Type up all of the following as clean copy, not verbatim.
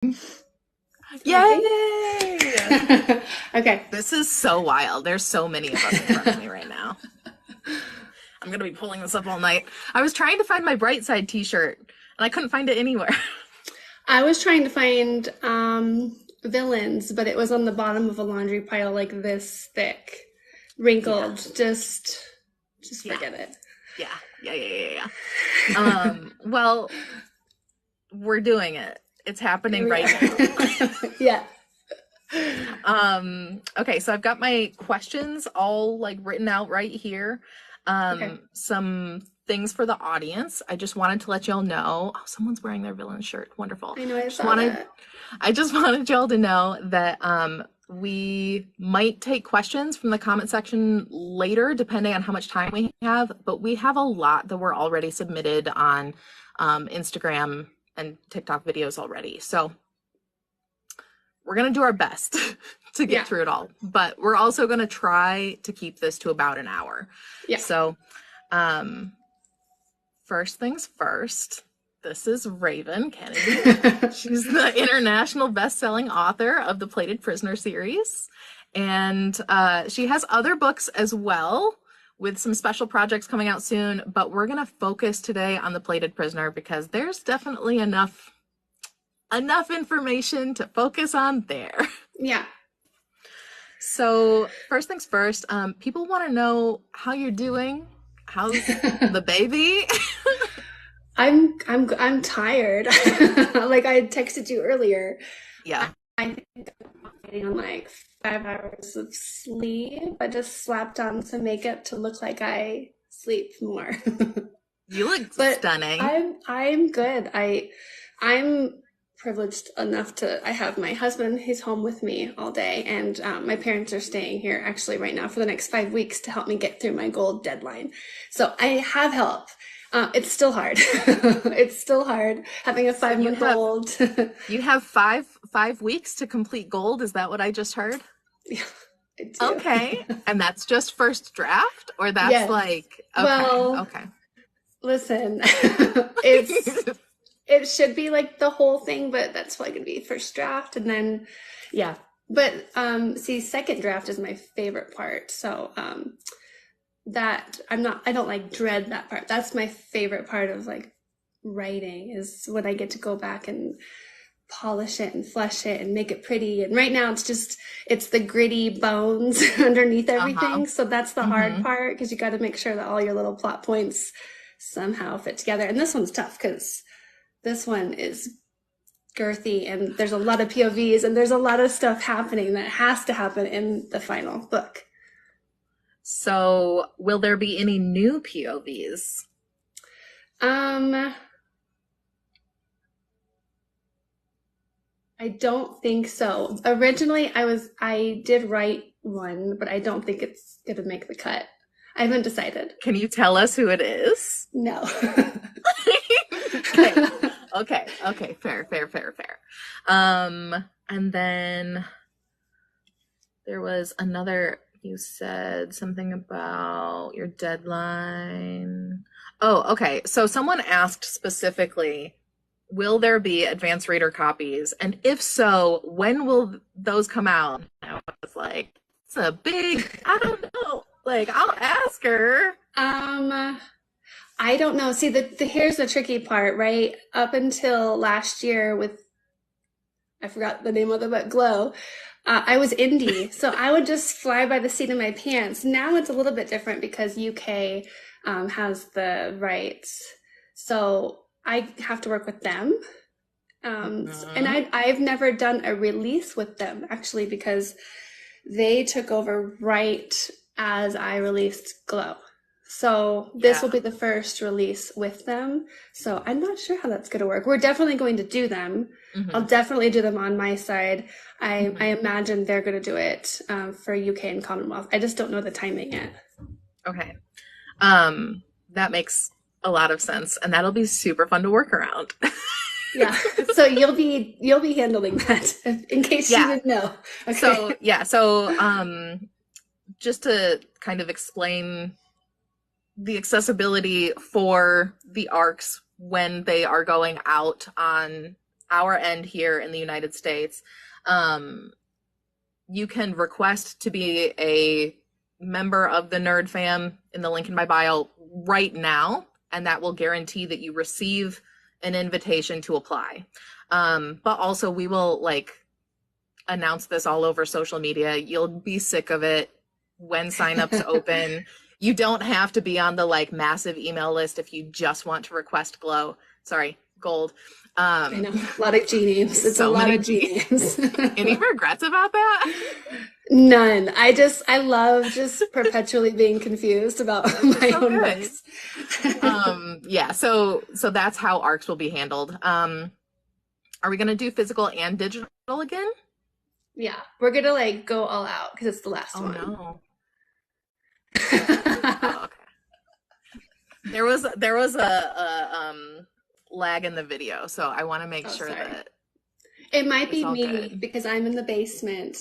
Yay! Okay. This is so wild. There's so many of us in front of me right now. I'm going to be pulling this up all night. I was trying to find my Bright Side t-shirt, and I couldn't find it anywhere. I was trying to find villains, but it was on the bottom of a laundry pile like this thick, Yeah. wrinkled. Just Yeah. forget it. Yeah. Well, we're doing it. It's happening Here we right are. now. Yeah. Okay, so I've got my questions all like written out right here. Okay. Some things for the audience. I just wanted to let y'all know. Oh, someone's wearing their villain shirt. Wonderful. I know I Just saw wanted that. I just wanted y'all to know that we might take questions from the comment section later, depending on how much time we have, but we have a lot that were already submitted on Instagram and TikTok videos already. So we're going to do our best to get Yeah. through it all, but we're also going to try to keep this to about an hour. Yeah. So, first things first, this is Raven Kennedy. She's the international best-selling author of the Plated Prisoner series, and she has other books as well with some special projects coming out soon, but we're going to focus today on the Plated Prisoner because there's definitely enough information to focus on there. Yeah. So first things first, people want to know how you're doing. How's the baby? I'm tired. Like I texted you earlier. Yeah. I think I'm getting on like 5 hours of sleep. I just slapped on some makeup to look like I sleep more. You look But stunning. I'm good. I'm privileged enough to I have my husband, he's home with me all day, and my parents are staying here actually right now for the next 5 weeks to help me get through my gold deadline. So I have help. It's still hard. It's still hard having a So 5 month old. you have five weeks to complete gold. Is that what I just heard? Yeah, I do. Okay. And that's just first draft, or that's Yes. like okay, Well, okay. listen, it's it should be like the whole thing, but that's probably gonna be first draft and then yeah. But see, second draft is my favorite part. So that I don't like dread that part. That's my favorite part of like writing is when I get to go back and polish it and flesh it and make it pretty. And right now it's the gritty bones underneath Uh-huh. everything. So that's the hard Mm-hmm. part because you got to make sure that all your little plot points somehow fit together. And this one's tough because this one is girthy and there's a lot of POVs and there's a lot of stuff happening that has to happen in the final book. So will there be any new POVs? Um, I don't think so. Originally, I did write one, but I don't think it's gonna make the cut. I haven't decided. Can you tell us who it is? No. Okay. Okay. Fair. And then there was another, you said something about your deadline. Oh, okay. So someone asked specifically, will there be advanced reader copies? And if so, when will those come out? And I was like, it's a big, I don't know. Like, I'll ask her. I don't know. See, the here's the tricky part, right? Up until last year with I forgot the name of the book, Glow. I was indie, so I would just fly by the seat of my pants. Now it's a little bit different because UK has the rights, so I have to work with them. And Mhm. I've never done a release with them actually because they took over right as I released Glow. So this will Yeah. be the first release with them. So I'm not sure how that's going to work. We're definitely going to do them. I'll Hmm. definitely do them on my side. I Hmm. imagine they're going to do it for UK and Commonwealth. I just don't know the timing yet. Okay. That makes a lot of sense, and that'll be super fun to work around. Yeah. So you'll be handling that in case you Yeah. didn't know. So Okay. yeah. So just to kind of explain the accessibility for the arcs when they are going out on our end here in the United States, you can request to be a member of the Nerd Fam in the link in my bio right now, and that will guarantee that you receive an invitation to apply. But also we will like announce this all over social media. You'll be sick of it when signups open. You don't have to be on the like massive email list if you just want to request gold. I know, a lot of G names. It's so a lot of G names. Any regrets about that? None. I love just perpetually being confused about my own books. Yeah, so that's how ARCs will be handled. Are we gonna do physical and digital again? Yeah, we're gonna like go all out because it's the last one. No. Oh, okay. There was a lag in the video, so I want to make sure that it might be me because I'm in the basement,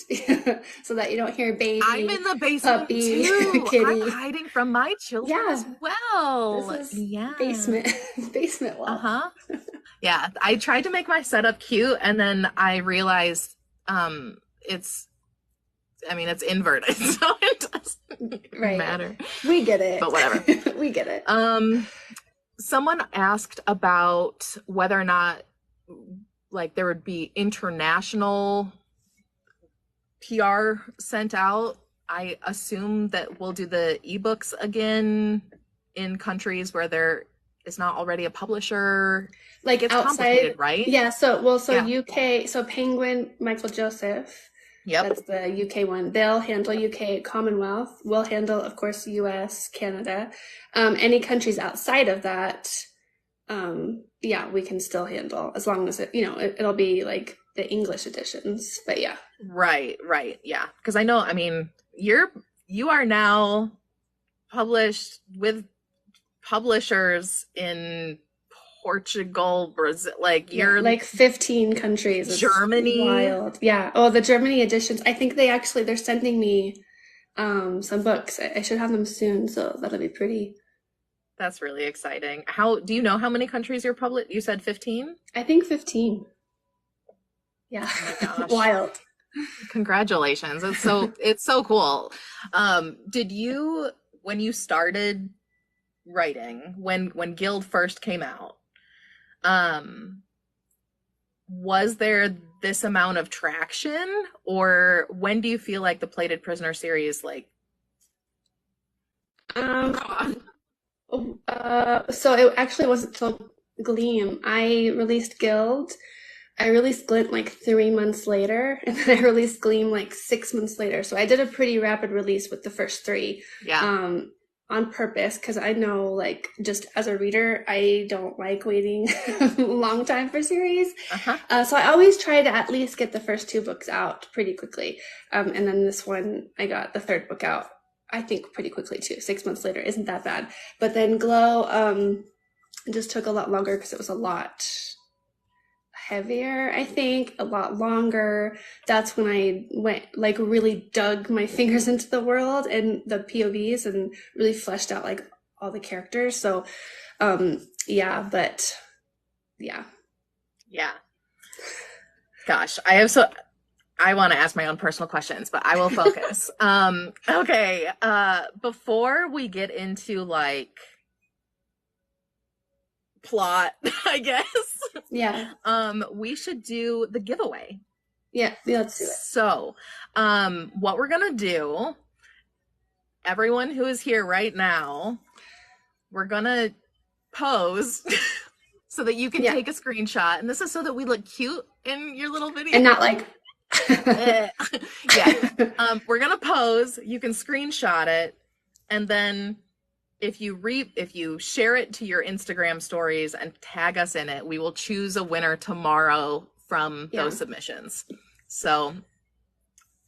so that you don't hear baby. I'm in the basement puppy, too. kitty. I'm hiding from my children as well. This is basement wall. Yeah, I tried to make my setup cute, and then I realized it's inverted, so it doesn't matter. We get it. But whatever. We get it. Someone asked about whether or not like there would be international PR sent out. I assume that we'll do the ebooks again in countries where there is not already a publisher. Like it's outside, complicated, right? Yeah. UK. So Penguin, Michael Joseph. Yep. That's the UK one. They'll handle UK, Commonwealth. We'll handle, of course, US, Canada. Any countries outside of that, we can still handle as long as it'll be like the English editions. But yeah. Right. Yeah. Because I know, you are now published with publishers in Portugal, Brazil, you're like 15 countries. It's Germany. Wild. Yeah. Oh, the Germany editions. I think they're sending me some books. I should have them soon, so that'll be pretty. That's really exciting. Do you know how many countries you're published? You said 15? I think 15. Yeah. Oh my gosh. Wild. Congratulations. It's so cool. Did you, when you started writing, when Guild first came out, was there this amount of traction, or when do you feel like the Plated Prisoner series so it actually wasn't till Gleam. I released Guild. I released Glint like 3 months later, and then I released Gleam like 6 months later. So I did a pretty rapid release with the first 3. Yeah. On purpose, because I know, like, just as a reader, I don't like waiting a long time for series. So I always try to at least get the first 2 books out pretty quickly. And then this one, I got the 3rd book out, I think, pretty quickly too. 6 months later isn't that bad. But then Glow it just took a lot longer because it was a lot heavier, I think, a lot longer. That's when I went really dug my fingers into the world and the POVs and really fleshed out like all the characters. So yeah. Gosh, I want to ask my own personal questions, but I will focus. Okay. Before we get into plot, I guess. Yeah. We should do the giveaway. Yeah, let's do it. So, what we're gonna do, everyone who is here right now, we're gonna pose so that you can take a screenshot, and this is so that we look cute in your little video. And not like yeah. We're gonna pose, you can screenshot it, and then if you share it to your Instagram stories and tag us in it, we will choose a winner tomorrow from those submissions. So,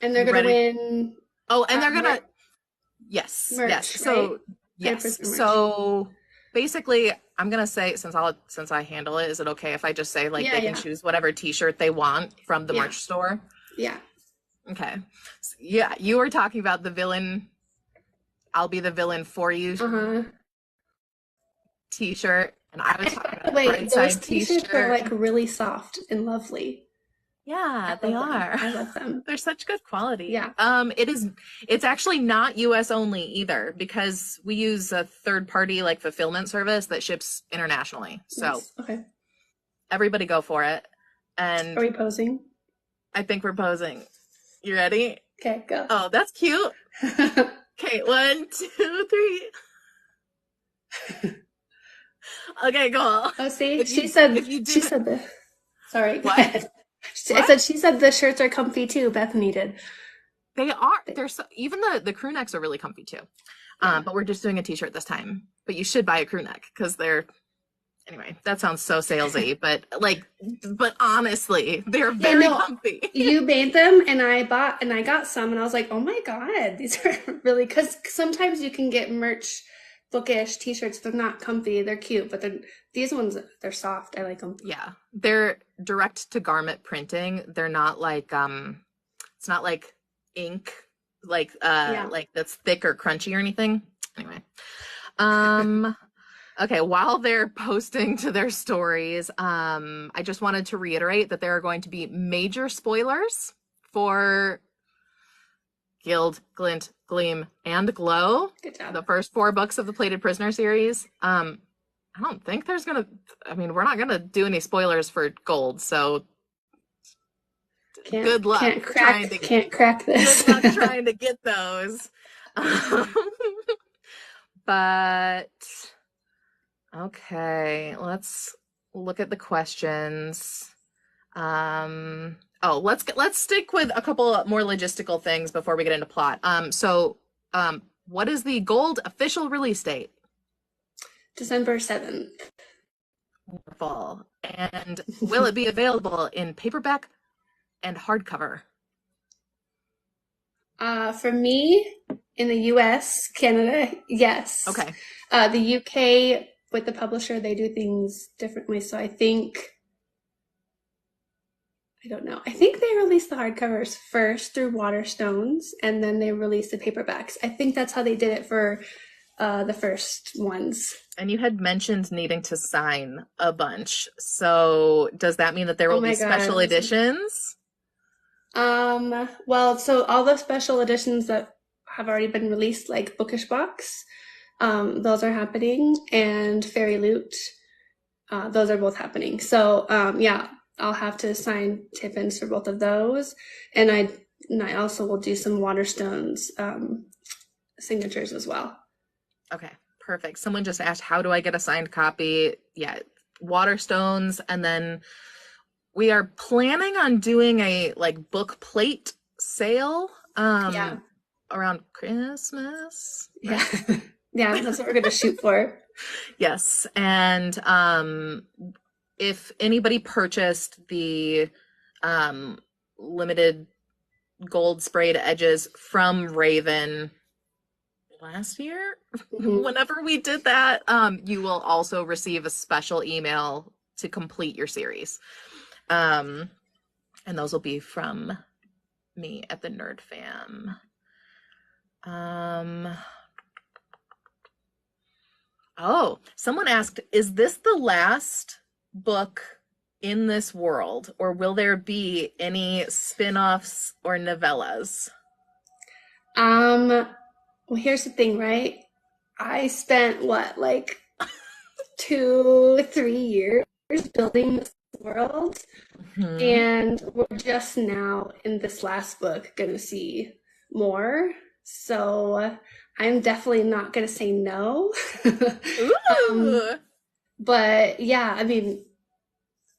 and they're gonna win. Oh, and they're gonna yes, merch, yes. So right? yes. So basically, I'm gonna say since I handle it, is it okay if I just say they can choose whatever T-shirt they want from the merch store? Yeah. Okay. So, yeah, you were talking about the villain. I'll be the villain for you T-shirt. And I was And talking by the about a way, those Brightside t-shirts are like t-shirt. really soft and lovely. I Yeah, they love them. are. I love them. They're such good quality. Yeah. It's actually not US only either because we use a third party like fulfillment service that ships internationally. So Nice. Okay. everybody go for it. Are And we posing? I think we're posing. You ready? Okay, go. Oh, that's cute. Okay, 1, 2, 3. Okay, cool. Oh, see, If she you said if you she did said the. Sorry, go what? ahead. I What? said she said the shirts are comfy too. Bethany did. They are. They're so, even the crew necks are really comfy too. Yeah. But we're just doing a t-shirt this time. But you should buy a crew neck because they're anyway, that sounds so salesy, but honestly, they're Yeah, very no, comfy. you made them and I bought and I got some and I was like, oh my God, these are really, because sometimes you can get merch bookish t-shirts. They're not comfy. They're cute, but these ones, they're soft. I like them. Yeah. They're direct to garment printing. They're not like it's not like ink Yeah. like that's thick or crunchy or anything. Anyway. Um Okay, while they're posting to their stories, I just wanted to reiterate that there are going to be major spoilers for Guild, Glint, Gleam, and Glow, Good job. the first 4 books of the Plated Prisoner series. I don't think there's gonna, I mean, we're not gonna do any spoilers for Gold, so good luck Can't crack this. good luck trying to get those. But okay, let's look at the questions. Let's stick with a couple more logistical things before we get into plot. What is the Gold official release date? December 7th. Wonderful. And will it be available in paperback and hardcover? For me, in the US, Canada, yes. Okay. The UK, with the publisher, they do things differently. So I don't know. I think they released the hardcovers first through Waterstones, and then they released the paperbacks. I think that's how they did it for the first ones. And you had mentioned needing to sign a bunch. So does that mean that there will be special editions? Well, so all the special editions that have already been released, like Bookish Box, those are happening, and Fairy Loot, those are both happening. So, yeah, I'll have to sign Tiffins for both of those, and I also will do some Waterstones signatures as well. Okay, perfect. Someone just asked, how do I get a signed copy? Yeah, Waterstones, and then we are planning on doing a like book plate sale around Christmas. Yeah. Yeah, that's what we're gonna shoot for. Yes, and if anybody purchased the limited gold sprayed edges from Raven last year, whenever we did that, you will also receive a special email to complete your series. And those will be from me at the Nerd Fam. Oh, someone asked, is this the last book in this world, or will there be any spin-offs or novellas? Well, here's the thing, right? I spent like 2-3 years building this world, and we're just now in this last book gonna see more. So I'm definitely not gonna say no. But yeah, I mean,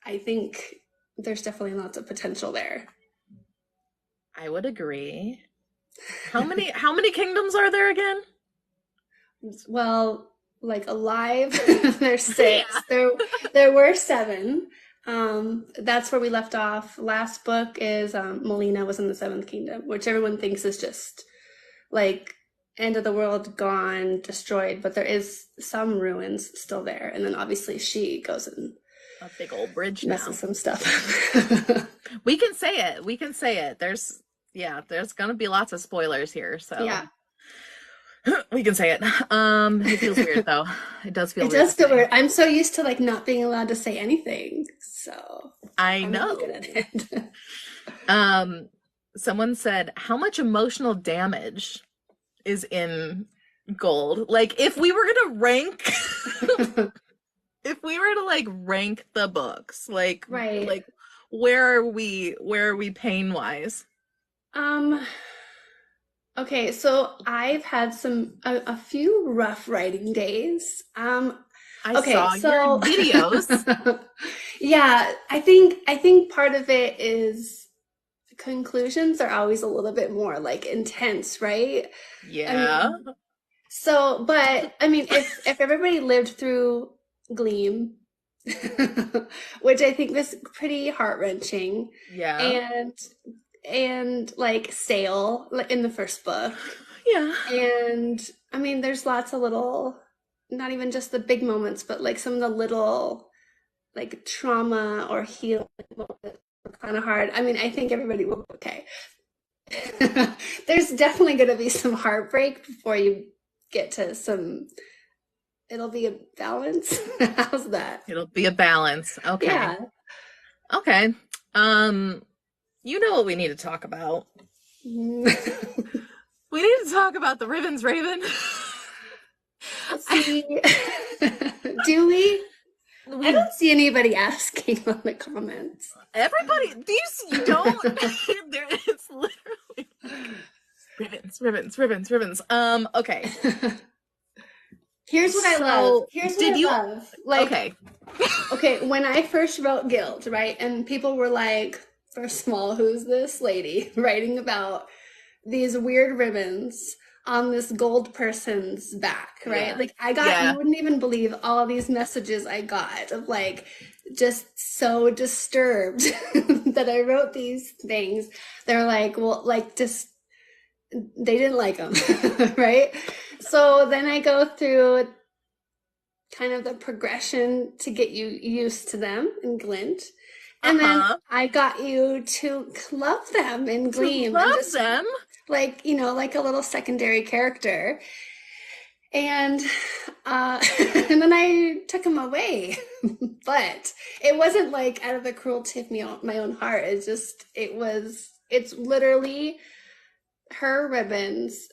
I think there's definitely lots of potential there. I would agree. How many kingdoms are there again? Well, like alive, there's 6. There were 7. That's where we left off. Last book is Melina was in the 7th kingdom, which everyone thinks is just like end of the world, gone, destroyed, but there is some ruins still there. And then obviously she goes and a big old bridge messes some stuff. We can say it. There's gonna be lots of spoilers here. So yeah. We can say it. It feels weird though. It does feel It weird to does feel say. weird. I'm so used to like not being allowed to say anything, so I I'm really good know. at it. Um, Someone said, how much emotional damage is in gold? Like, if we were gonna rank, if we were to like rank the books, Right. like where are we pain wise? Um, okay, so I've had a few rough writing days. I Okay, saw your so videos. yeah, I think part of it is conclusions are always a little bit more like intense, right? I Yeah. mean, so but I mean if everybody lived through Gleam, which I think was pretty heart-wrenching, Yeah. and like Sale in the first book. Yeah. And I mean, there's lots of little, not even just the big moments, but like some of the little like trauma or healing moments were kind of hard. I mean, I think everybody will be okay. There's definitely going to be some heartbreak before you get to some, it'll be a balance. How's that? It'll be a balance. Okay. Yeah. Okay. Um, you know what we need to talk about. We need to talk about the ribbons, Raven. See, do we? I We don't see anybody asking on the comments. everybody, do you see, you don't? There, it's literally ribbons, ribbons, ribbons, ribbons. Okay. Here's what I love. So, Here's what did I you? love. Like, Okay. okay, when I first wrote Guild, right? And people were like, first of all, who's this lady writing about these weird ribbons on this gold person's back, right? Yeah. Like, I got, Yeah. you wouldn't even believe all these messages I got of like, just so disturbed that I wrote these things. They're like, well, like, just, they didn't like them, right? So then I go through kind of the progression to get you used to them in Glint. And then Uh-huh. I got you to love them in To Gleam and love just them. like, you know, like a little secondary character. And and then I took them away. But it wasn't like out of the cruelty of my own heart. It's just, it's literally her ribbons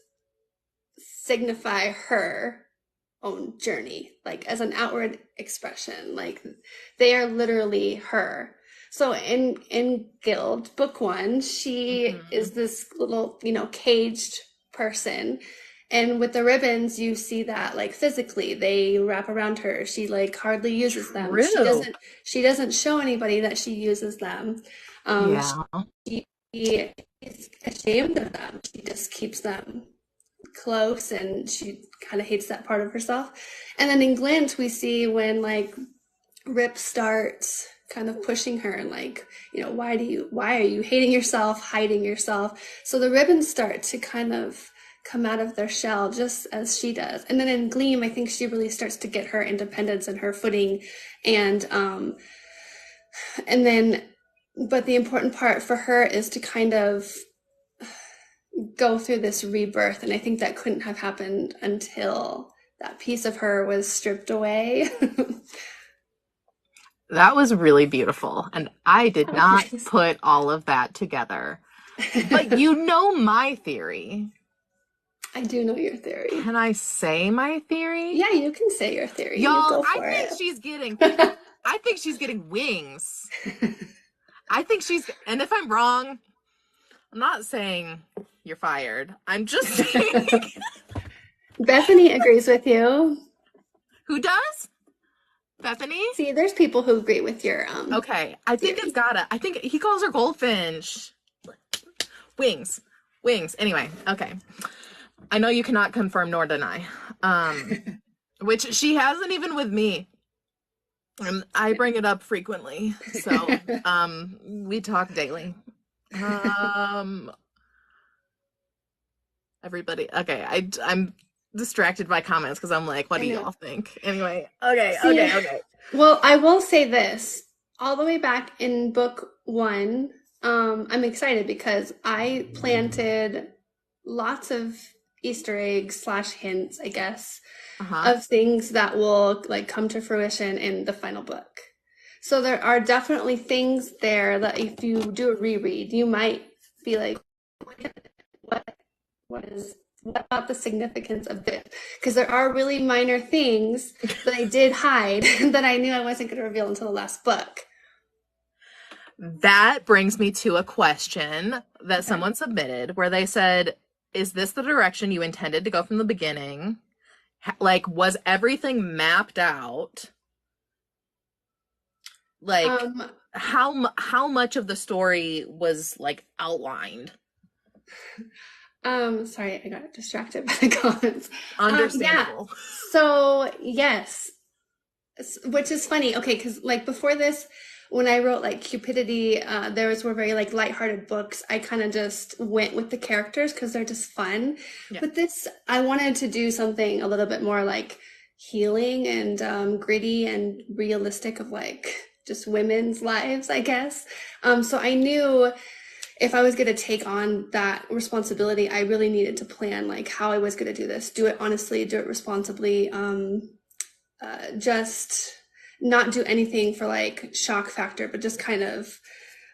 signify her own journey, like as an outward expression. Like they are literally her. So in Guild Book One, she is Mhm. this little, you know, caged person. And with the ribbons, you see that like physically they wrap around her. She like hardly uses them. True. She doesn't show anybody that she uses them. Yeah. She is ashamed of them. She just keeps them close and she kind of hates that part of herself. And then in Glint, we see when like Rip starts kind of pushing her and like, you know, why are you hating yourself, hiding yourself? So the ribbons start to kind of come out of their shell just as she does. And then in Gleam, I think she really starts to get her independence and her footing. And then, but the important part for her is to kind of go through this rebirth. And I think that couldn't have happened until that piece of her was stripped away. That was really beautiful. And I did Oh, not thanks. put all of that together. But you know my theory. I do know your theory. Can I say my theory? Yeah, you can say your theory. You Y'all, go I for think it. I think she's getting wings. I think and if I'm wrong, I'm not saying you're fired. I'm just saying Bethany agrees with you. who does? Bethany? See, there's people who agree with your Okay, I think theory. I think he calls her goldfinch. Wings. Wings. Anyway, okay. I know you cannot confirm nor deny. Which she hasn't even with me. And I bring it up frequently. So, we talk daily. Um, Everybody. Okay, I'm distracted by comments because I'm like, what I do know. y'all think? Anyway, okay, See, okay, okay. well, I will say this. All the way back in book one, I'm excited because I planted lots of Easter eggs slash hints, I guess, Uh-huh. of things that will like come to fruition in the final book. So there are definitely things there that if you do a reread, you might be like, what what about the significance of this? Because there are really minor things that I did hide that I knew I wasn't going to reveal until the last book. That brings me to a question that Okay. someone submitted where they said, is this the direction you intended to go from the beginning? Like, was everything mapped out? Like, Um, how much of the story was like outlined? sorry, I got distracted by the comments. Yeah. Understandable. So yes, which is funny. Okay, because like before this, when I wrote like Cupidity, those were very like lighthearted books. I kind of just went with the characters because they're just fun. Yeah. But this, I wanted to do something a little bit more like healing and gritty and realistic of like just women's lives, I guess. So I knew if I was going to take on that responsibility, I really needed to plan like how I was going to do this, do it honestly, do it responsibly, just not do anything for like shock factor, but just kind of,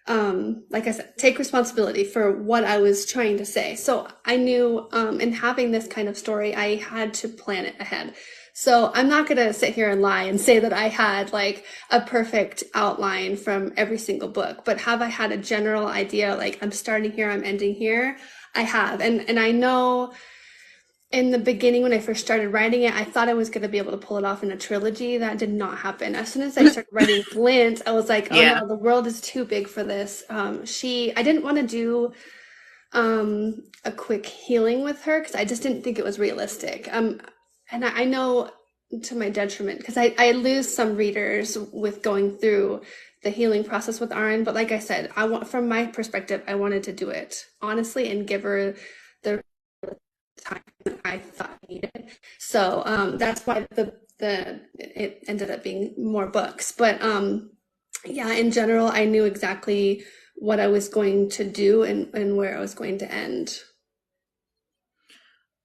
like I said, take responsibility for what I was trying to say. So I knew, in having this kind of story, I had to plan it ahead. So I'm not going to sit here and lie and say that I had like a perfect outline from every single book, but have I had a general idea, like I'm starting here, I'm ending here? I have. And I know in the beginning when I first started writing it, I thought I was going to be able to pull it off in a trilogy. That did not happen. As soon as I started writing Flint, I was like, oh Yeah. no, the world is too big for this. I didn't want to do a quick healing with her because I just didn't think it was realistic. And I know to my detriment because I lose some readers with going through the healing process with Aaron. But like I said, from my perspective, I wanted to do it honestly and give her the time I thought needed. So that's why it ended up being more books. But yeah, in general, I knew exactly what I was going to do and where I was going to end.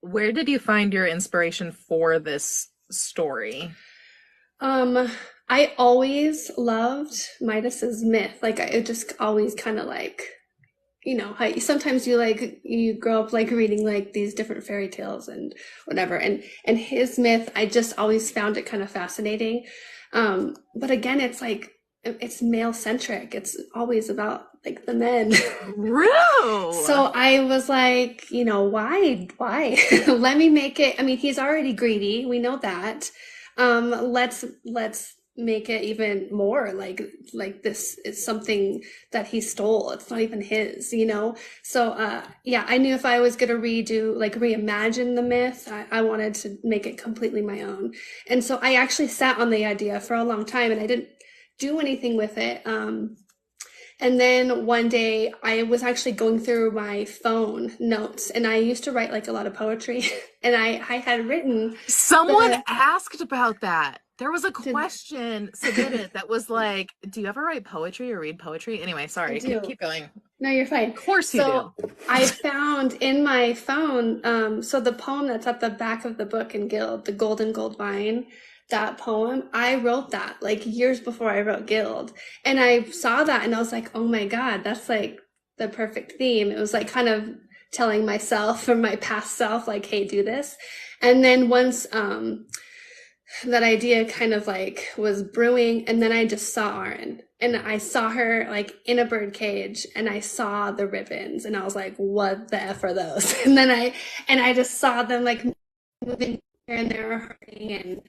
Where did you find your inspiration for this story? I always loved Midas's myth. Like it just always kind of like, you know, how sometimes you grow up like reading like these different fairy tales and whatever. And his myth, I just always found it kind of fascinating. But again, it's like it's male centric. It's always about like the men. True. So I was like, you know, why? Let me make it. I mean, he's already greedy. We know that. Let's make it even more like this is something that he stole. It's not even his, you know? So, yeah, I knew if I was going to reimagine the myth, I wanted to make it completely my own. And so I actually sat on the idea for a long time and I didn't do anything with it. And then one day I was actually going through my phone notes and I used to write like a lot of poetry and I had written Someone the, asked about that. There was a did, question submitted that was like, do you ever write poetry or read poetry? Anyway, I sorry. do. Keep going. No, you're fine. Of course you So do. I found in my phone, so the poem that's at the back of the book in Guild, the Golden Gold Vine, that poem, I wrote that like years before I wrote Guild. And I saw that and I was like, oh my God, that's like the perfect theme. It was like kind of telling myself or my past self, like, hey, do this. And then once that idea kind of like was brewing, and then I just saw Aaron and I saw her like in a bird cage and I saw the ribbons and I was like, what the F are those? And I just saw them like moving here and there hurting and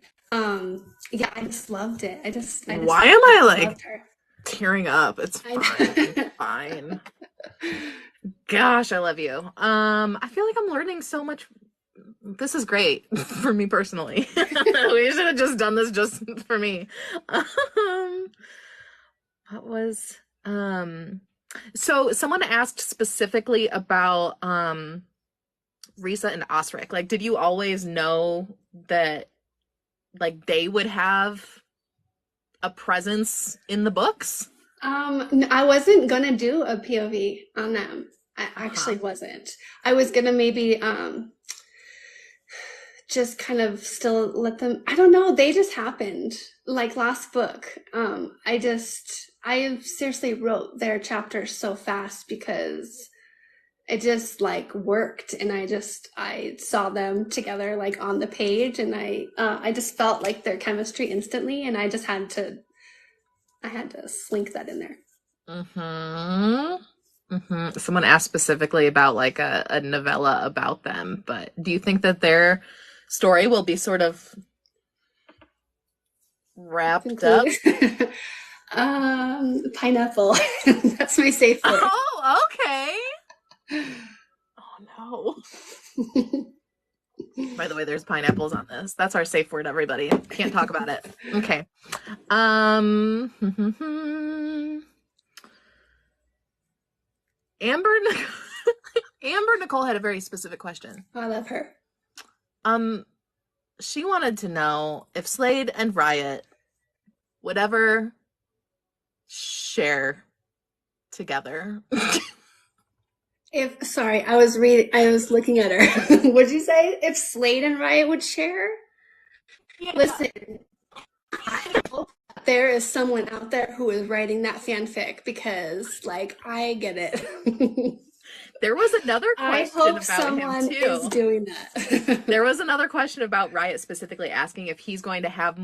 yeah, I just loved it. Why am I like loved her. tearing up? It's I fine. It's know. fine. Gosh, I love you. I feel like I'm learning so much. This is great for me personally. We should have just done this just for me. What was so someone asked specifically about Risa and Osric. Like, did you always know that like they would have a presence in the books? I wasn't gonna do a POV on them. I Huh. actually wasn't. I was gonna maybe just kind of still let them, I don't know, they just happened. Like last book, I seriously wrote their chapters so fast because it just like worked, and I saw them together like on the page, and I just felt like their chemistry instantly, and I had to slink that in there. Mm-hmm. Mm-hmm. Someone asked specifically about like a novella about them, but do you think that their story will be sort of wrapped Conclude. up? Pineapple. That's my safe word. Oh, okay. Oh no. By the way, there's pineapples on this. That's our safe word, everybody. Can't talk about it. Okay. Um Amber Amber Nicole had a very specific question. I love her. Um she wanted to know if Slade and Riot would ever share together. Sorry, I was looking at her. What'd you say? If Slade and Riot would share? Yeah. Listen, I hope there is someone out there who is writing that fanfic because, like, I get it. There was another I question hope about someone him is too. doing that. There was another question about Riot specifically asking if he's going to have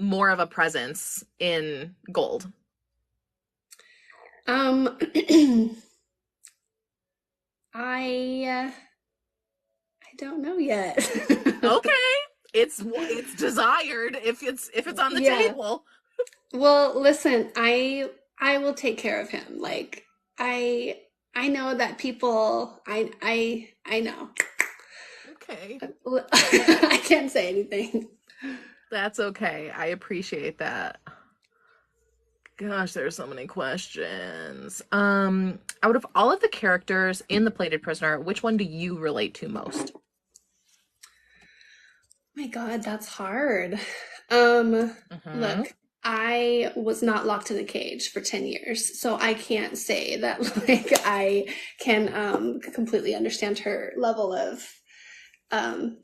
more of a presence in Gold. Um, I don't know yet. Okay, it's desired if it's on the Yeah. table. Well, listen, I will take care of him. Like I I know that people I know. Okay, I can't say anything. that's okay. I appreciate that. Gosh, there's so many questions. Out of all of the characters in The Plated Prisoner, which one do you relate to most? My God, that's hard. Mm-hmm. Look, I was not locked in a cage for 10 years, so I can't say that like I can completely understand her level of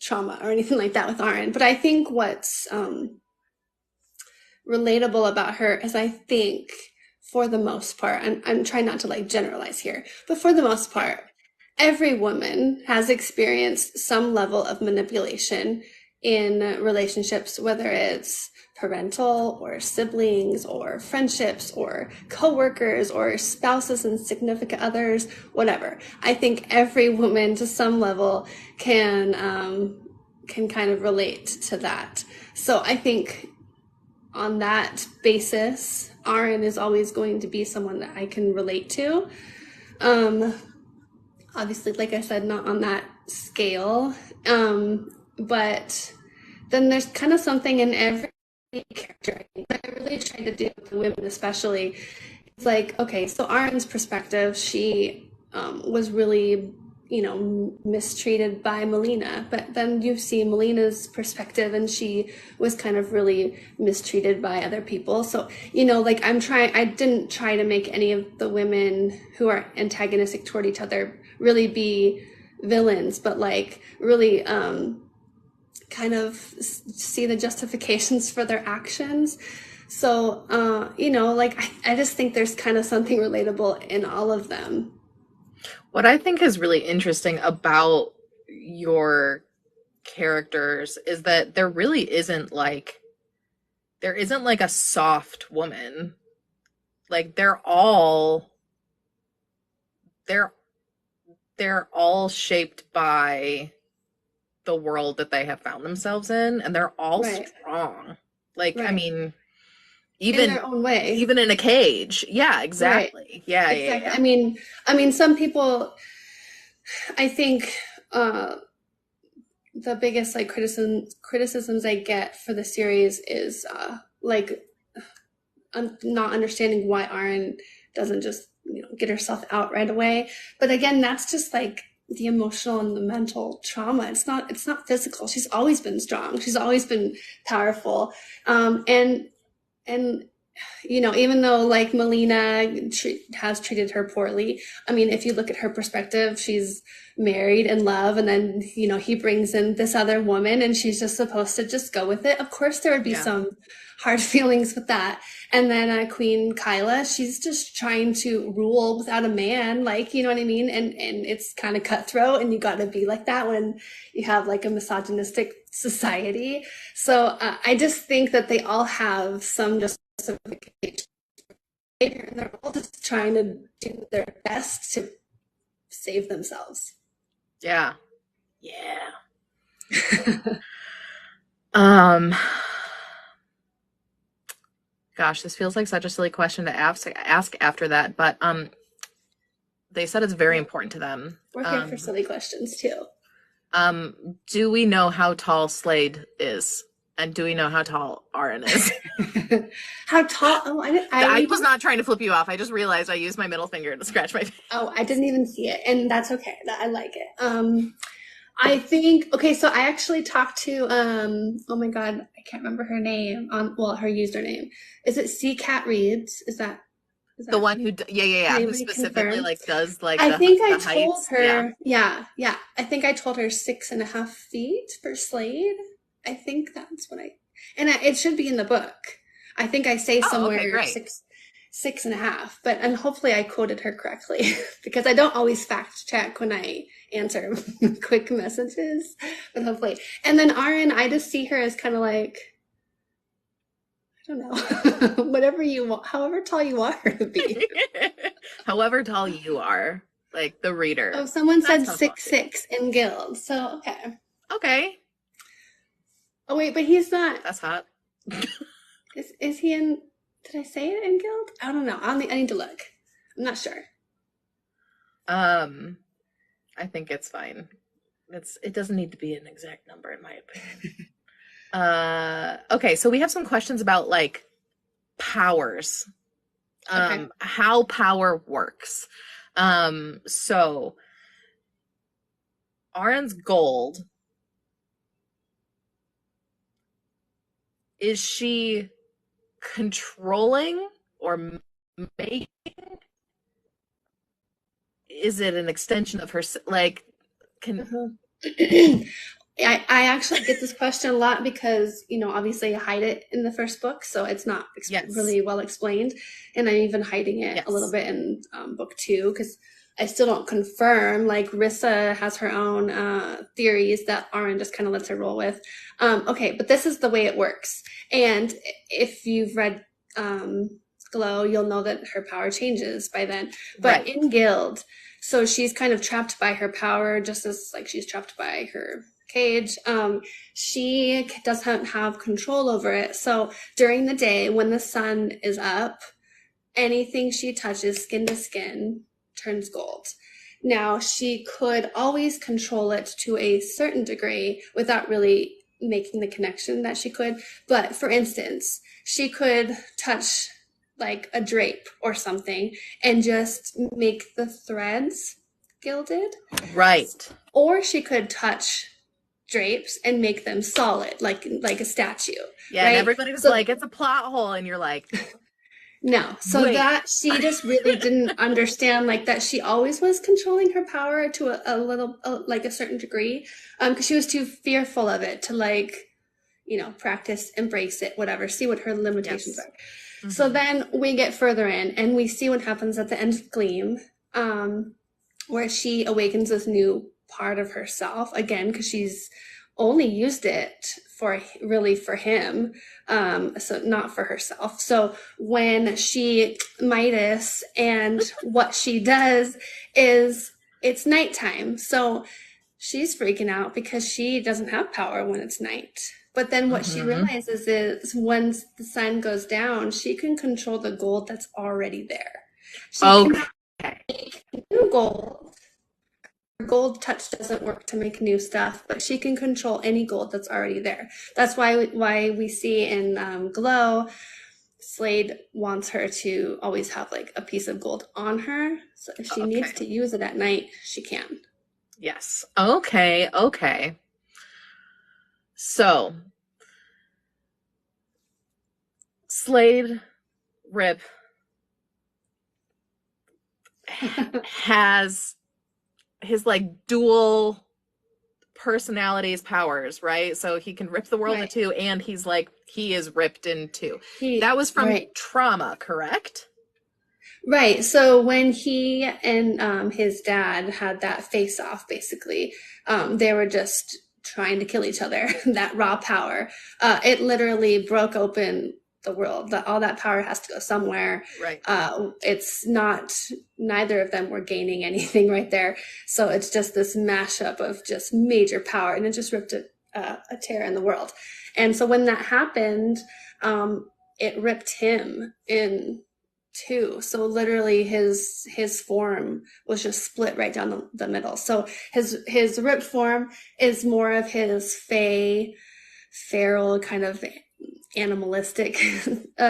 trauma or anything like that with Aaron. But I think what's relatable about her is I think for the most part, I'm trying not to like generalize here, but for the most part, every woman has experienced some level of manipulation in relationships, whether it's parental or siblings or friendships or coworkers or spouses and significant others, whatever. I think every woman to some level can kind of relate to that. So I think on that basis, Aaron is always going to be someone that I can relate to. Um, Obviously, like I said, not on that scale. But then there's kind of something in every character. I really try to do with the women, especially. It's like, okay, so Aaron's perspective, she was really, mistreated by Melina. But then you see Melina's perspective, and she was kind of really mistreated by other people. So, like I didn't try to make any of the women who are antagonistic toward each other really be villains, but like really kind of see the justifications for their actions. So, like I just think there's kind of something relatable in all of them. What I think is really interesting about your characters is that there isn't like a soft woman. Like they're they're all shaped by the world that they have found themselves in, and they're all Right, strong. Like, I right. mean, In even their own way. even in a cage. Yeah, Right. exactly. Yeah, yeah, Exactly. yeah. I mean, some people, I think, the biggest like criticisms I get for the series is like not understanding why Aaron doesn't just get herself out right away. But again, that's just like the emotional and the mental trauma. It's not physical. She's always been strong. She's always been powerful. And even though like Melina has treated her poorly, I mean, if you look at her perspective, she's married in love, and then, he brings in this other woman and she's just supposed to just go with it. Of course, there would be Yeah. some hard feelings with that. And then Queen Kyla, she's just trying to rule without a man, like, you know what I mean? And it's kind of cutthroat, and you got to be like that when you have like a misogynistic society. So I just think that they all have some justification, and they're all just trying to do their best to save themselves. Yeah. Yeah. Um, Gosh, this feels like such a silly question to ask after that, but they said it's very important to them. We're here for silly questions too. Do we know how tall Slade is? And do we know how tall Aaron is? How tall? Oh, I was not trying to flip you off. I just realized I used my middle finger to scratch my face. Oh, I didn't even see it, and that's okay. I like it. I think, okay, so I actually talked to oh my God, I can't remember her name, her username. Is it Cat Reads? Is that The one who, yeah, who specifically confirm? like does like I the think I the told heights? her, yeah. I think I told her 6.5 feet for Slade. I think that's what it should be in the book. I think I say Oh, somewhere okay, great. 6.5, and hopefully I quoted her correctly because I don't always fact check when I answer quick messages, but hopefully. And then Aaron, I just see her as kind of like, I don't know, whatever you want, however tall you want her to be. However tall you are, like the reader. Oh, someone said That's how tall 6'6" in Guild, so okay. Okay, Oh wait, but he's not. that's hot. Is he in? Did I say it in Guild? I don't know. I need to look. I'm not sure. I think it's fine. It doesn't need to be an exact number in my opinion. Okay, so we have some questions about like powers. Okay. How power works. So Aaron's gold, is she controlling or making? Is it an extension of her, like, can I actually get this question a lot because, obviously I hide it in the first book, so it's not Yes. really well explained. And I'm even hiding it a little bit in book 2 because I still don't confirm. Like, Rissa has her own theories that Aaron just kind of lets her roll with. Okay, but this is the way it works. And if you've read Glow, you'll know that her power changes by then. But Right. in Guild, so she's kind of trapped by her power, just as like she's trapped by her cage. She doesn't have control over it. So during the day, when the sun is up, anything she touches skin to skin turns gold. Now, she could always control it to a certain degree without really making the connection that she could. But for instance, she could touch like a drape or something and just make the threads gilded. Right. Or she could touch drapes and make them solid, like a statue. Yeah, right? And everybody was like, it's a plot hole, and you're like, no. So wait. That she just really didn't understand, like, that she always was controlling her power to a little, like a certain degree, because she was too fearful of it to, like, practice, embrace it, whatever, see what her limitations are. Mm-hmm. So then we get further in and we see what happens at the end of Gleam, where she awakens this new part of herself again, because she's only used it for him, so not for herself. So when she Midas, and what she does is it's nighttime, so she's freaking out because she doesn't have power when it's night. But then what she realizes is once the sun goes down, she can control the gold that's already there. She cannot make new gold. Her gold touch doesn't work to make new stuff, but she can control any gold that's already there. That's why we see in Glow, Slade wants her to always have like a piece of gold on her. So if she needs to use it at night, she can. Yes. Okay. So, Slade Rip has his like dual personalities powers, right? So he can rip the world in Right. two, and he's like he is ripped in two. He That was from right. trauma, correct? Right. So when he and his dad had that face off, basically, they were just trying to kill each other. That raw power, it literally broke open the world. All that power has to go somewhere. Right. It's not. Neither of them were gaining anything right there. So it's just this mashup of just major power, and it just ripped a tear in the world. And so when that happened, it ripped him in too. So literally his form was just split right down the middle. So his ripped form is more of his feral kind of animalistic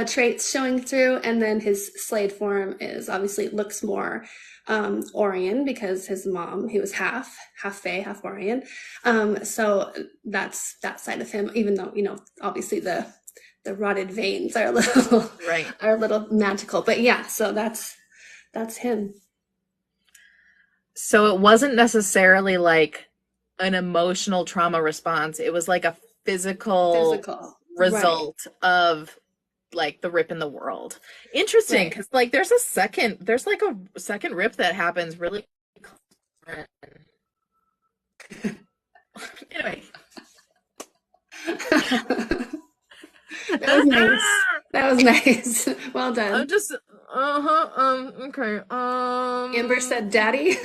traits showing through, and then his slayed form is obviously looks more Orion, because his mom, he was half Fae, half Orion. So that's that side of him, even though, obviously the rotted veins are a little Right. are a little magical. But yeah, so that's him. So it wasn't necessarily like an emotional trauma response. It was like a physical Physical. Right. result of like the rip in the world. Interesting, Right. because like there's like a second rip that happens really. Anyway. That was nice. That was nice. Well I'm done. just okay. Amber said daddy.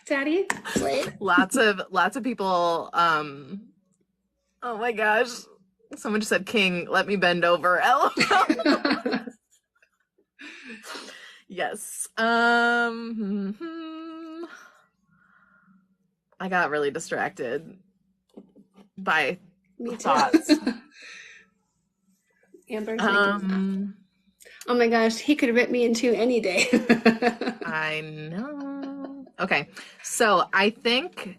Daddy? Slade? Lots of people oh my gosh. Someone just said king, let me bend over. LOL. Yes. I got really distracted by Me too. thoughts. Amber's oh my gosh, he could rip me in two any day. I know. Okay. So I think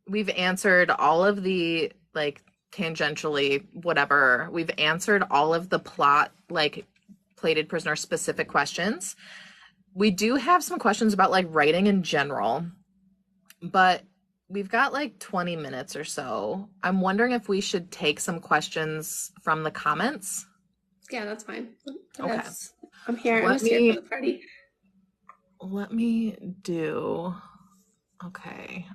we've answered all of the like tangentially whatever. We've answered all of the plot like plated prisoner specific questions. We do have some questions about like writing in general, but we've got like 20 minutes or so. I'm wondering if we should take some questions from the comments. Yeah, that's fine. Okay. I'm here. I'm Let just here for the party. Let me do okay.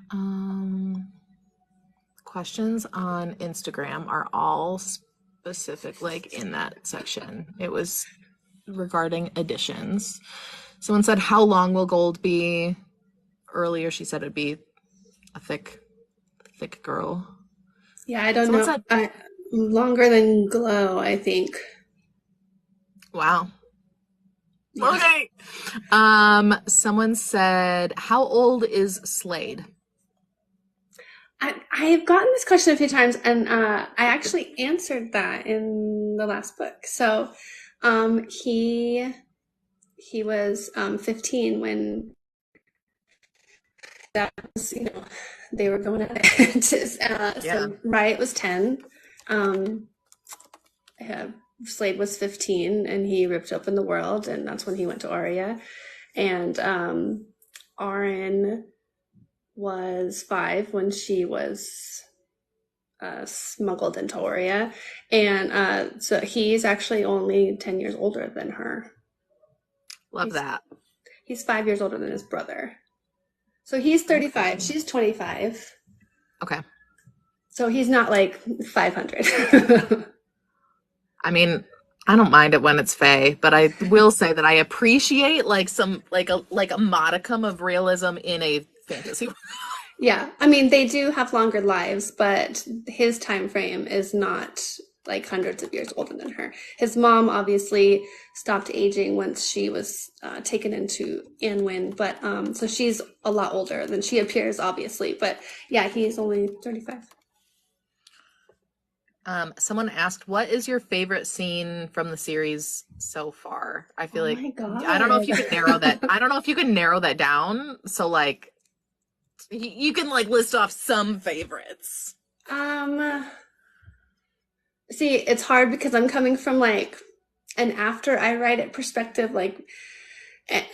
Questions on Instagram are all specific, like in that section. It was regarding additions. Someone said, how long will gold be? Earlier, she said it'd be a thick girl. Yeah, I don't Someone know. said, Longer than glow, I think. wow. Yeah. Okay. Someone said, how old is Slade? I've gotten this question a few times, and I actually answered that in the last book. So, he was 15 when that was, they were going at it. Yeah. So Riot was 10. Um, Slade was 15, and he ripped open the world, and that's when he went to Aria. And Arin was 5 when she was smuggled into Oria, and so he's actually only 10 years older than her. Love that. He's 5 years older than his brother. So he's 35. Okay. She's 25. Okay. So he's not like 500. I mean, I don't mind it when it's Fae, but I will say that I appreciate like some like a modicum of realism in a fantasy world. Yeah, I mean they do have longer lives, but his time frame is not like hundreds of years older than her. His mom obviously stopped aging once she was taken into Anwin, but so she's a lot older than she appears, obviously. But yeah, he's only 35. Someone asked, what is your favorite scene from the series so far? I feel Oh like my God. I don't know if you could narrow that. I don't know if you could narrow that down. So like you can like list off some favorites. See, it's hard because I'm coming from like an after I write it perspective, like eh,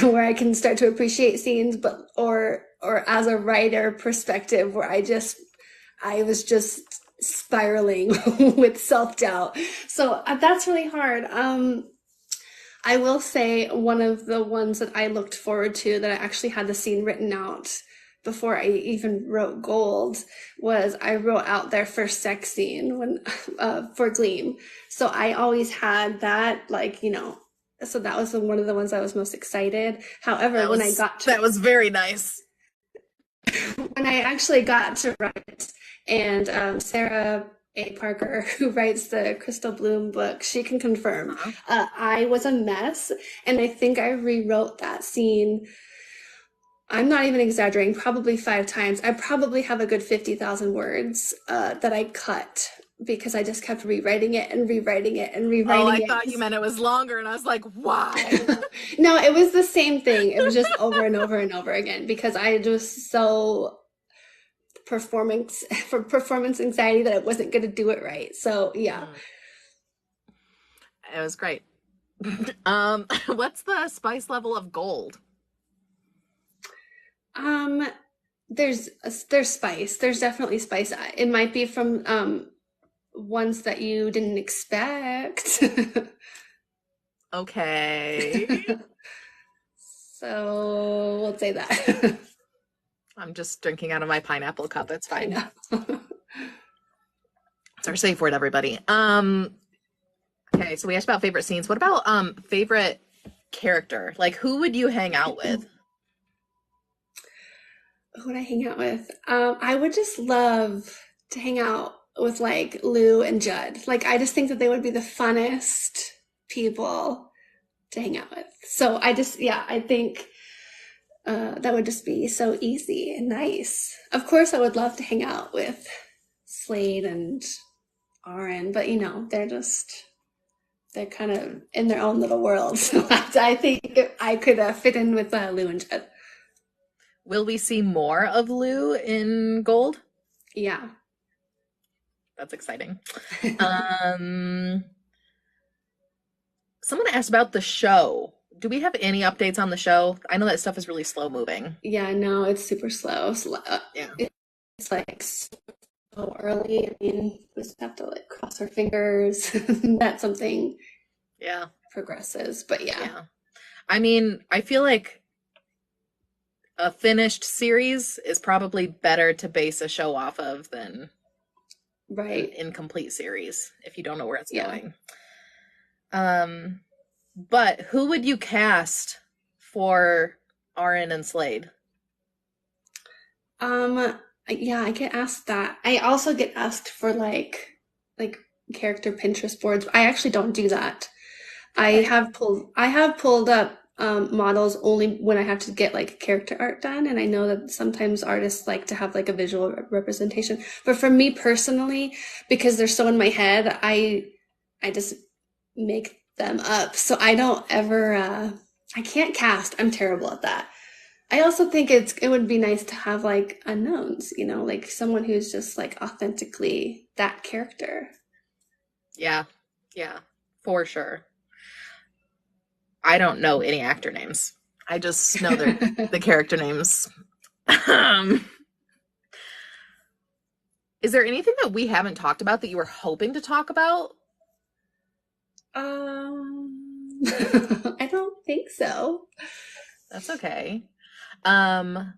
where I can start to appreciate scenes, but or as a writer perspective where I was just spiraling with self-doubt. So that's really hard. I will say one of the ones that I looked forward to that I actually had the scene written out before I even wrote Gold was I wrote out their first sex scene when for Gleam. So I always had that like, so that was one of the ones I was most excited. However, That was very nice. when I actually got to write, and Sarah A. Parker, who writes the Crystal Bloom book, she can confirm. Uh-huh. I was a mess, and I think I rewrote that scene. I'm not even exaggerating, probably 5 times. I probably have a good 50,000 words that I cut because I just kept rewriting it and rewriting it and Oh, rewriting I it. thought you meant it was longer, and I was like, why? No, it was the same thing. It was just over and over and over again because I was so performance for performance anxiety that I wasn't going to do it right. So yeah. Mm, it was great. What's the spice level of gold? Um, there's spice. There's definitely spice. It might be from ones that you didn't expect. Okay. So we'll say that. I'm just drinking out of my pineapple cup. It's I fine. know. It's our safe word, everybody. Okay, so we asked about favorite scenes. What about favorite character? Like who would you hang out with? Who would I hang out with? I would just love to hang out with like Lou and Judd. Like I just think that they would be the funnest people to hang out with. So yeah, I think that would just be so easy and nice. Of course, I would love to hang out with Slade and Aaron, but they're kind of in their own little world. So I think I could fit in with Lou and Judd. Will we see more of Lou in Gold? Yeah. That's exciting. Um, Someone asked about the show. Do we have any updates on the show? I know that stuff is really slow moving. Yeah, no, it's super slow. Yeah. It's like so early. I mean, we just have to like cross our fingers that something Yeah. progresses. But yeah, Yeah. I mean, I feel like a finished series is probably better to base a show off of than an right. incomplete series if you don't know where it's Yeah. going. But who would you cast for Aaron and Slade? Yeah, I get asked that. I also get asked for like character Pinterest boards. I actually don't do that. Okay. I have pulled up models only when I have to get like character art done, and I know that sometimes artists like to have like a visual representation. But for me personally, because they're so in my head, I just make them up. So I don't ever I can't cast. I'm terrible at that. I also think it would be nice to have like unknowns, like someone who's just like authentically that character. Yeah. Yeah. For sure. I don't know any actor names. I just know the character names. Um, is there anything that we haven't talked about that you were hoping to talk about? I don't think so. That's okay. Um,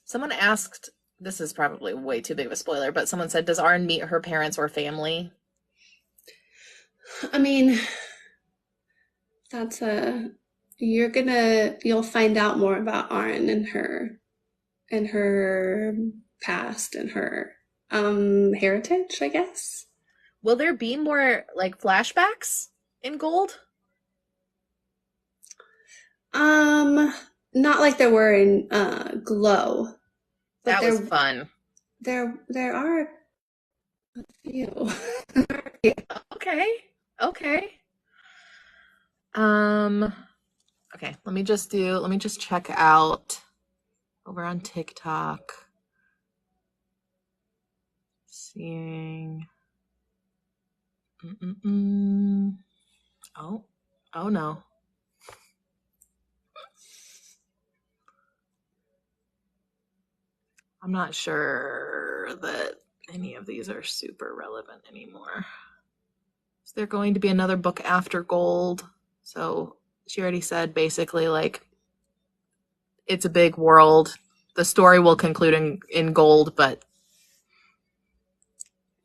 Someone asked, this is probably way too big of a spoiler, but someone said, does Arn meet her parents or family? I mean, that's a you'll find out more about Arn and her past and her heritage, I guess. Will there be more like flashbacks in Gold? Um, Not like there were in Glow, but That was fun. there are a few. Okay. Okay. Um, okay, let me just check out over on TikTok. Seeing Mm-mm-mm. Oh no. I'm not sure that any of these are super relevant anymore. Is there going to be another book after Gold? So she already said basically like it's a big world. The story will conclude in Gold, but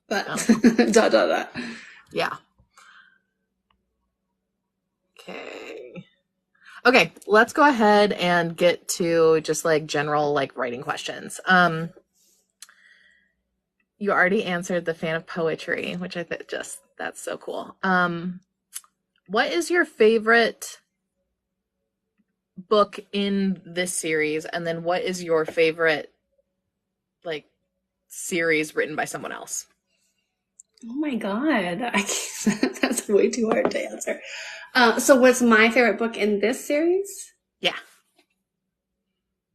dot, dot, dot. yeah. Okay. Okay, let's go ahead and get to just like general like writing questions. You already answered the fan of poetry, which I think just that's so cool. What is your favorite book in this series, and then what is your favorite like series written by someone else? Oh my God. That's way too hard to answer. So what's my favorite book in this series? Yeah.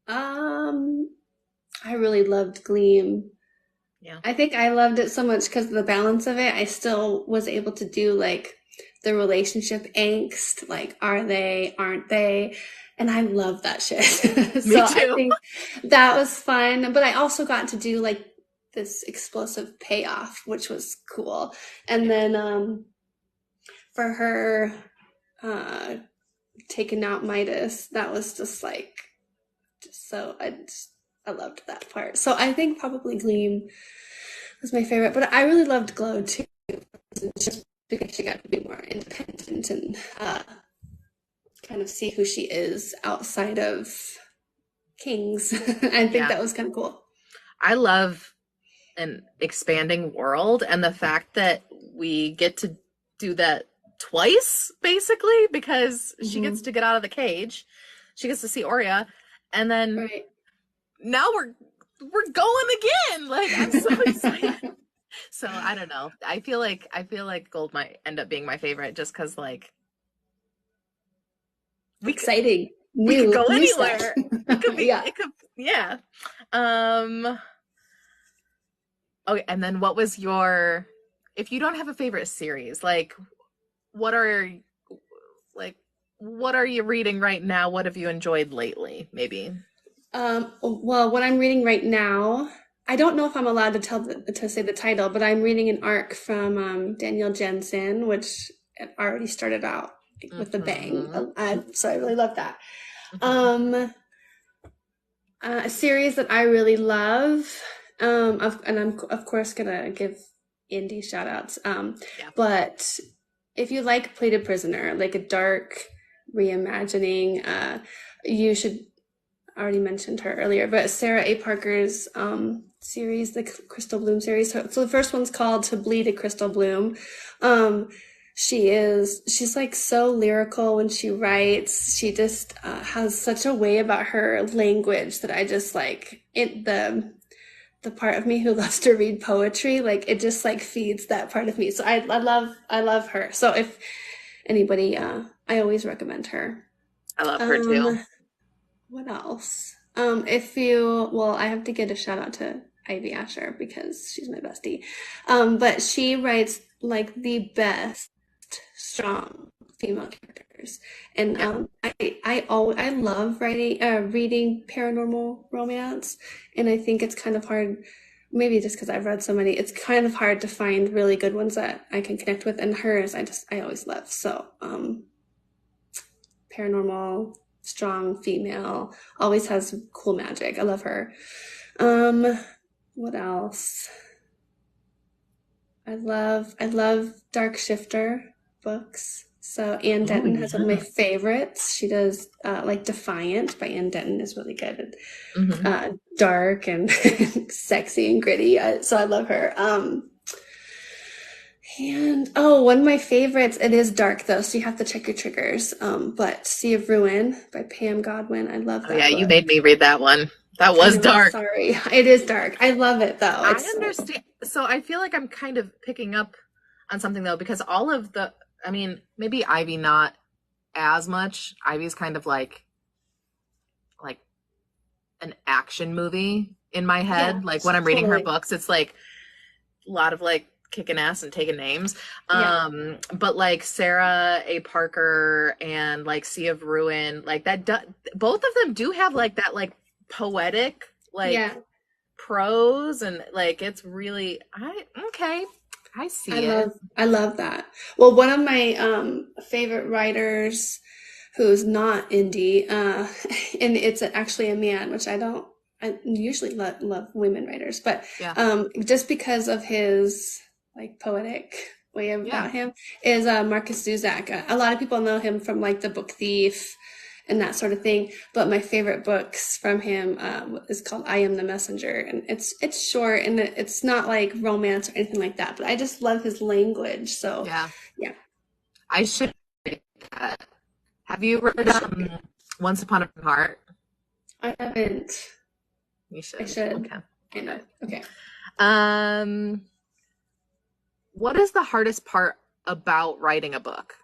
I really loved Gleam. Yeah. I think I loved it so much because of the balance of it. I still was able to do like the relationship angst, like are they, aren't they? And I love that shit. Me So I too. think that was fun. But I also got to do like this explosive payoff, which was cool. And then for her taking out Midas, that was just like so I loved that part. So I think probably Gleam was my favorite, but I really loved Glow too, just because she got to be more independent and kind of see who she is outside of Kings. I think that was kind of cool. I love an expanding world, and the fact that we get to do that twice basically because she gets to get out of the cage, she gets to see Aurea, and then Right. now we're going again. Like I'm so excited. So I don't know. I feel like Gold might end up being my favorite just because like Exciting. We could go New anywhere. It could be yeah. it could yeah. Okay, and then what was your, if you don't have a favorite series, like what are like what are you reading right now? What have you enjoyed lately, maybe? Well, what I'm reading right now, I don't know if I'm allowed to say the title, but I'm reading an arc from Daniel Jensen, which it already started out with a bang. So I really love that. A series that I really love, and I'm of course gonna give indie shout outs. But if you like Plated Prisoner, like a dark reimagining, you should. I already mentioned her earlier, but Sarah A. Parker's series, the Crystal Bloom series. So the first one's called To Bleed a Crystal Bloom. She's like so lyrical when she writes. She just has such a way about her language that I just like it. The part of me who loves to read poetry, like it just like feeds that part of me. So I love her. So if anybody, I always recommend her. I love her too. What else? Well, I have to give a shout out to Ivy Asher because she's my bestie. But she writes like the best strong female characters, and I love reading paranormal romance, and I think it's kind of hard. Maybe just because I've read so many, it's kind of hard to find really good ones that I can connect with. And hers, I always love. So, paranormal, strong female, always has cool magic. I love her. What else? I love Dark Shifter books. So Anne Denton has one of my favorites. She does like Defiant by Anne Denton is really good. Dark and sexy and gritty. So I love her. And one of my favorites, it is dark though, so you have to check your triggers. But Sea of Ruin by Pam Godwin. I love that. Yeah, book. You made me read that one. That was dark. Sorry. It is dark. I love it though. I understand. So I feel like I'm kind of picking up on something though, because all of the, I mean, maybe Ivy not as much. Ivy's kind of like an action movie in my head. Yeah, like when I'm reading her books, it's like a lot of like kicking ass and taking names. Yeah. But like Sarah A. Parker and like Sea of Ruin, like both of them do have like that like poetic like Yeah. prose, and like it's really okay. I see it. I love that. Well, one of my favorite writers who's not indie, and it's actually a man, which I usually love women writers, but Yeah. just because of his like poetic way Yeah. about him is Marcus Zuzak. A lot of people know him from like The Book Thief and that sort of thing. But my favorite books from him is called I Am the Messenger, and it's short and it's not like romance or anything like that. But I just love his language. So Yeah. yeah, I should read that. Have you read you should. Once Upon a Heart? I haven't. You I should. should. Okay. I know. Okay. Um, what is the hardest part about writing a book?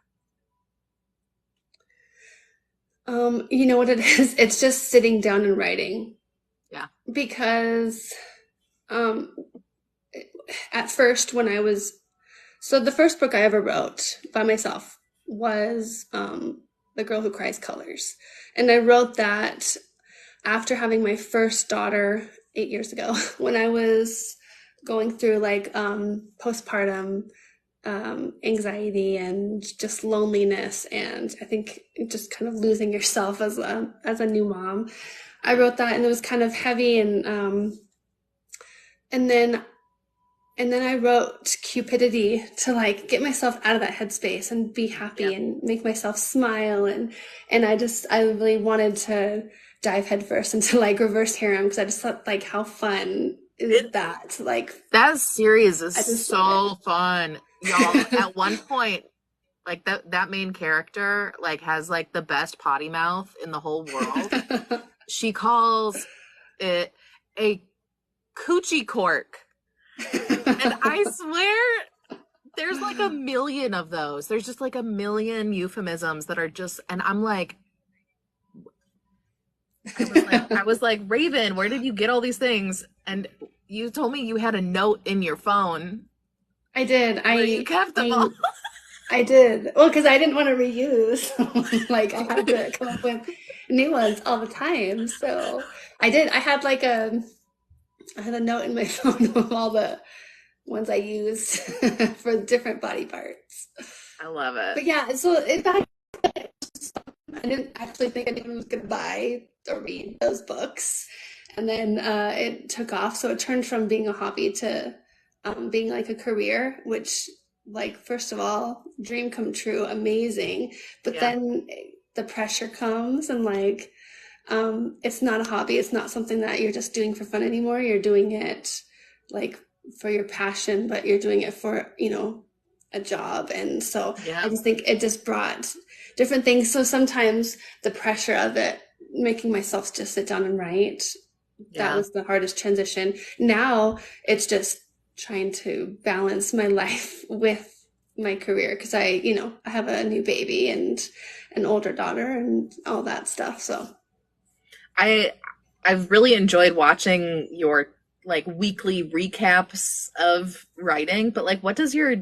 You know what it is? It's just sitting down and writing Yeah. because um at first when I was so the first book I ever wrote by myself was The Girl Who Cries Colors. And I wrote that after having my first daughter 8 years ago when I was going through like postpartum anxiety and just loneliness, and I think just kind of losing yourself as a new mom. I wrote that and it was kind of heavy, and then I wrote Cupidity to like get myself out of that headspace and be happy Yeah. and make myself smile, and I really wanted to dive headfirst into like reverse harem because I just thought like how fun is that? Like That series is I just love so fun. Y'all, at one point, like that main character like has like the best potty mouth in the whole world. it. She calls it a coochie cork. And I swear there's like a million of those. There's just like a million euphemisms that are just, and I'm like, I was like, Raven, where did you get all these things? And you told me you had a note in your phone I did. where you kept them all. I did. Well, because I didn't want to reuse. Like I had to come up with new ones all the time. So I did. I had a note in my phone of all the ones I used for different body parts. I love it. But yeah, so back then, I didn't actually think anyone was going to buy or read those books. And then it took off. So it turned from being a hobby to being like a career, which, like, first of all, dream come true, amazing. But Yeah. then the pressure comes, and like, it's not a hobby. It's not something that you're just doing for fun anymore. You're doing it like for your passion, but you're doing it for, a job. And so Yeah. I just think it just brought different things. So sometimes the pressure of it, making myself just sit down and write, that Yeah. was the hardest transition. Now it's just trying to balance my life with my career because I have a new baby and an older daughter and all that stuff. So I've really enjoyed watching your like weekly recaps of writing, but like what does your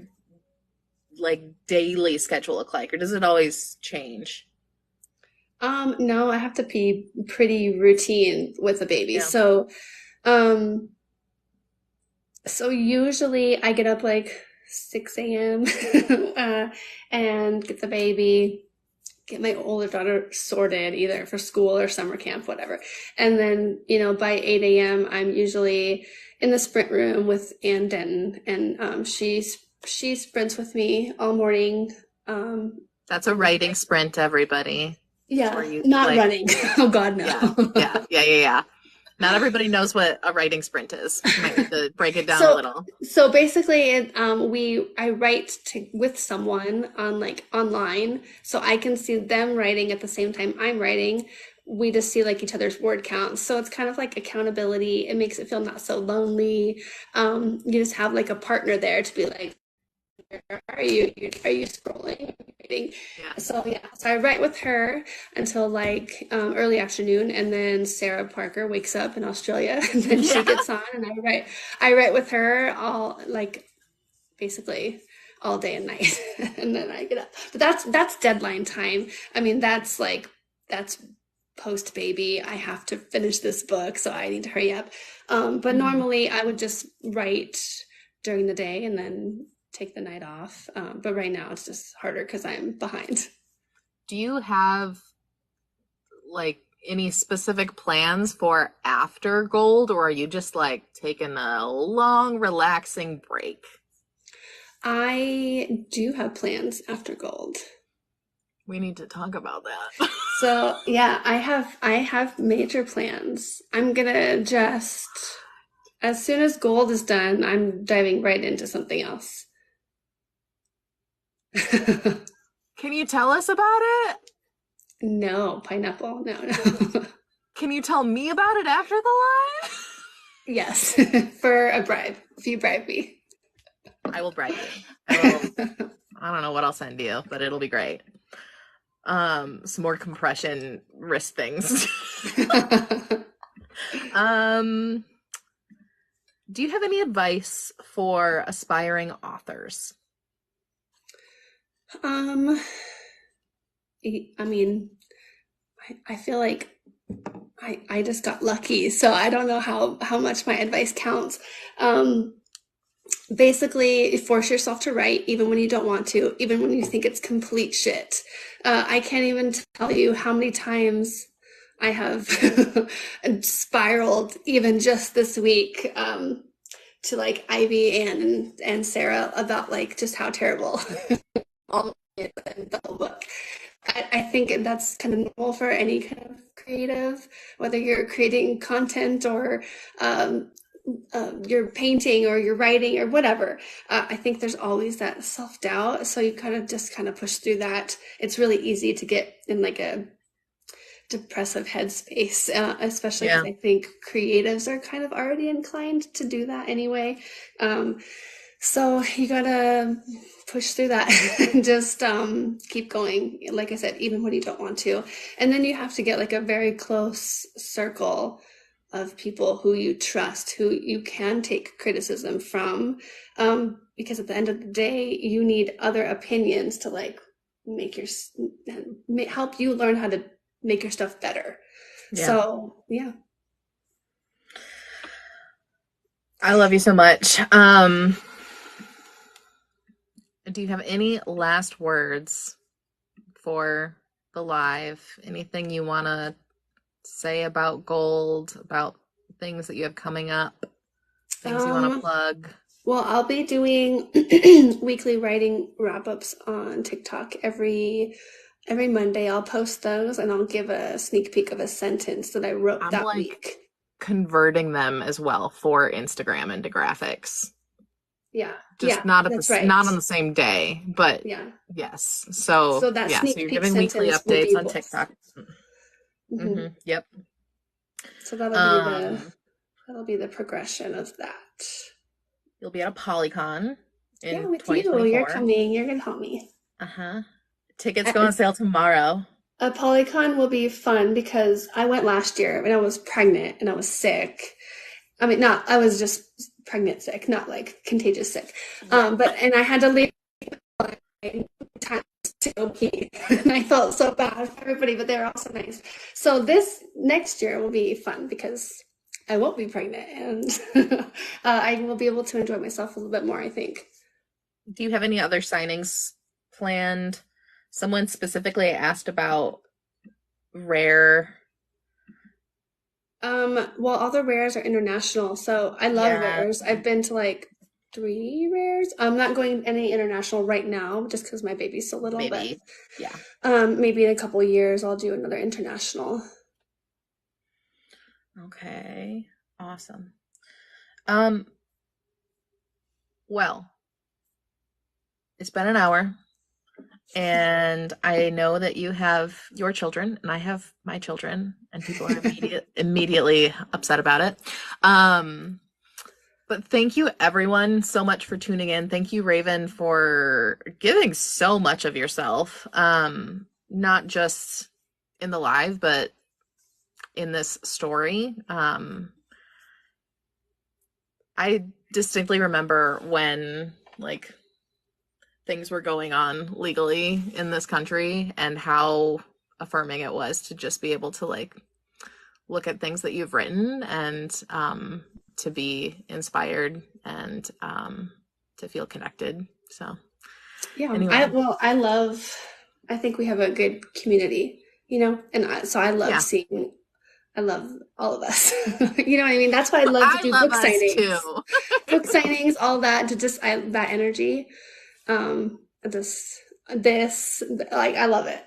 like daily schedule look like, or does it always change? no, I have to be pretty routine with a baby. Yeah. Um, so usually I get up like 6 a.m. And get the baby, get my older daughter sorted either for school or summer camp, whatever. And then, by 8 a.m. I'm usually in the sprint room with Ann Denton, and she sprints with me all morning. That's a writing sprint, everybody. Yeah, Where you not like running. Oh God, no. yeah. Not everybody knows what a writing sprint is. You might need to break it down a So, little. so basically, I write with someone on like online, so I can see them writing at the same time I'm writing. We just see like each other's word counts, so it's kind of like accountability. It makes it feel not so lonely. You just have like a partner there to be like, are you scrolling? Writing? Yeah. So I write with her until like early afternoon, and then Sarah Parker wakes up in Australia, and then she gets on, and I write with her all like basically all day and night, and then I get up. But that's deadline time. I mean, that's post baby. I have to finish this book, so I need to hurry up. But Mhm. normally I would just write during the day and then take the night off. But right now it's just harder because I'm behind. Do you have like any specific plans for after gold, or are you just like taking a long, relaxing break? I do have plans after gold. We need to talk about that. So yeah, I have major plans. I'm gonna just as soon as gold is done, I'm diving right into something else. Can you tell us about it? No, pineapple. No, no. Can you tell me about it after the live? Yes, for a bribe, if you bribe me. I will bribe you. I will. I don't know what I'll send you, but it'll be great. Some more compression wrist things. um, do you have any advice for aspiring authors? Um, I mean, I feel like I just got lucky, so I don't know how much my advice counts. Um, Basically, force yourself to write even when you don't want to, even when you think it's complete shit. I can't even tell you how many times I have spiraled, even just this week, to like Ivy and Sarah about like just how terrible all of it and the whole book. I think that's kind of normal for any kind of creative, whether you're creating content or um, you're painting or you're writing or whatever. I think there's always that self doubt. So you kind of just kind of push through that. It's really easy to get in like a depressive headspace, especially because Yeah. I think creatives are kind of already inclined to do that anyway. Um, so you gotta push through that and just keep going. Like I said, even when you don't want to. And then you have to get like a very close circle of people who you trust, who you can take criticism from. Because at the end of the day, you need other opinions to like make your help you learn how to make your stuff better. Yeah. So yeah. I love you so much. Do you have any last words for the live? Anything you want to say about gold, about things that you have coming up, things you want to Um, plug? Well, I'll be doing weekly writing wrap-ups on TikTok every Monday. I'll post those and I'll give a sneak peek of a sentence that I wrote I'm that like week. converting them as well for Instagram into graphics. Yeah. Just Yeah, not at that's the right. not on the same day, but Yeah. yes. So So that yeah, so sneak you're peek giving weekly sentence will updates be on both. TikTok. Hmm. Yep. So Um, that'll be the progression of that. you'll be at a Polycon Yeah, in with you. You're 2024. coming. You're gonna help me. Uh-huh. Tickets go on A, sale tomorrow. a Polycon will be fun because I went last year and I was pregnant and I was sick. I mean, not, I was just pregnant sick, not like contagious sick. Yeah. And I had to leave times to go pee. And I felt so bad for everybody, but they were also nice. So this next year will be fun because I won't be pregnant and I will be able to enjoy myself a little bit more, I think. Do you have any other signings planned? Someone specifically asked about rare. Well, all the rares are international, so I love Yeah, rares. I've been to like three rares. I'm not going any international right now just because my baby's so little, but maybe. Yeah. maybe in a couple of years I'll do another international. Okay. Awesome. Um, well, it's been an hour, and I know that you have your children, and I have my children, and people are immediately upset about it. Um, but thank you everyone so much for tuning in. Thank you, Raven, for giving so much of yourself. Not just in the live, but in this story. I distinctly remember when like things were going on legally in this country, and how affirming it was to just be able to like look at things that you've written and to be inspired and to feel connected. So Yeah, anyway, I think we have a good community, and so I love yeah, seeing, I love all of us. You know what I mean? That's why I love to I do love book us signings, too. all that, to that energy. This, like, I love it.